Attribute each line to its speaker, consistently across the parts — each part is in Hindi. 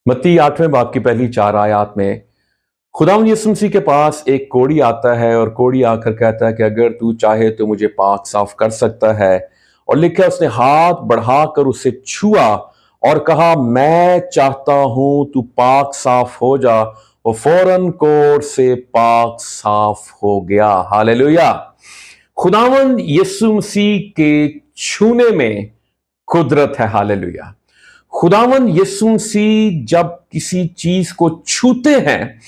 Speaker 1: मत्ती 8वें बाब की पहली 4 आयत में खुदावंद यीशु मसीह के पास एक कोढ़ी आता है और कोढ़ी आकर कहता है कि अगर तू चाहे तो मुझे पाक साफ कर सकता है। और लिखा है उसने हाथ बढ़ाकर उसे छुआ और कहा मैं चाहता हूं तू पाक साफ हो जा। वो फौरन कोढ़ से पाक साफ हो गया। हालेलुया। खुदावंद यीशु मसीह के छूने में कुदरत है। हालेलुया। खुदावंद यीशु मसीह जब किसी चीज को छूते हैं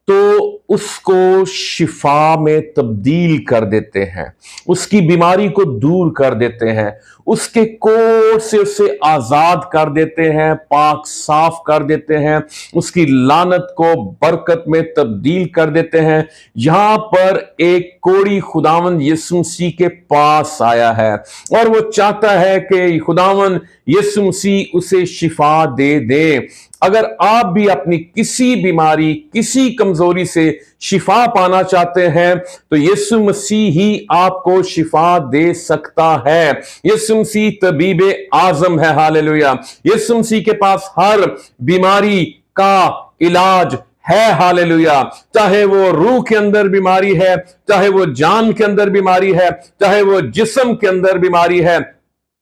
Speaker 1: तो उसको शिफा में तब्दील कर देते हैं, उसकी बीमारी को दूर कर देते हैं, उसके कोढ़ से उसे आजाद कर देते हैं, पाक साफ कर देते हैं, उसकी लानत को बरकत में तब्दील कर देते हैं। यहां पर एक कोढ़ी खुदावंद यीशु मसीह के पास आया है और वो चाहता है कि खुदावंद यीशु मसीह उसे शिफा दे दे। अगर आप भी अपनी किसी बीमारी, किसी कमजोरी से शिफा पाना चाहते हैं तो यीशु मसीह ही आपको शिफा दे सकता है। यीशु मसीह तबीब आजम है। हालेलुया। यीशु मसीह के पास हर बीमारी का इलाज है। हालेलुया। चाहे वो रूह के अंदर बीमारी है, चाहे वो जान के अंदर बीमारी है, चाहे वो जिस्म के अंदर बीमारी है,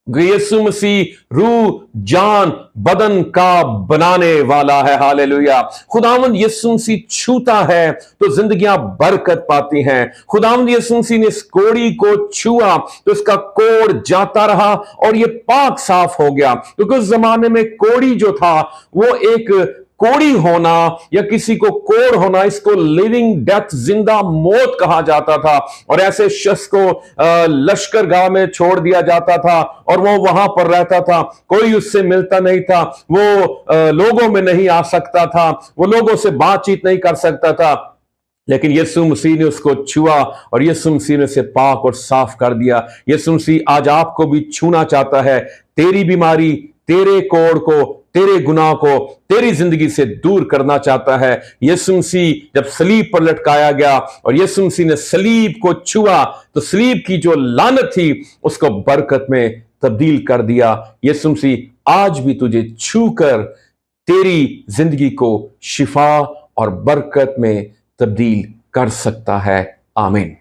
Speaker 1: यीशु मसीह रूह, जान, बदन का बनाने वाला है। हालेलुया। खुदावंद यीशु मसीह छूता है तो जिंदगियां बरकत पाती हैं। खुदावंद यीशु मसीह ने इस कोढ़ी को छुआ तो इसका कोढ़ जाता रहा और ये पाक साफ हो गया। क्योंकि उस जमाने में कोढ़ी जो था वो एक कोढ़ी होना या किसी को कोढ़ होना, इसको लिविंग डेथ, जिंदा मौत कहा जाता था। और ऐसे शख्स को लश्करगाह में छोड़ दिया जाता था और वो वहां पर रहता था, कोई उससे मिलता नहीं था, वो लोगों में नहीं आ सकता था, वो लोगों से बातचीत नहीं कर सकता था। लेकिन यीशु मसीह ने उसको छुआ और यीशु मसीह ने उसे पाक और साफ कर दिया। यीशु मसीह आज आपको भी छूना चाहता है। तेरी बीमारी, तेरे कोढ़ को, तेरे गुनाह को, तेरी जिंदगी से दूर करना चाहता है। यीशु मसीह जब सलीब पर लटकाया गया और यीशु मसीह ने सलीब को छुआ तो सलीब की जो लानत थी उसको बरकत में तब्दील कर दिया। यीशु मसीह आज भी तुझे छूकर तेरी जिंदगी को शिफा और बरकत में तब्दील कर सकता है। आमीन।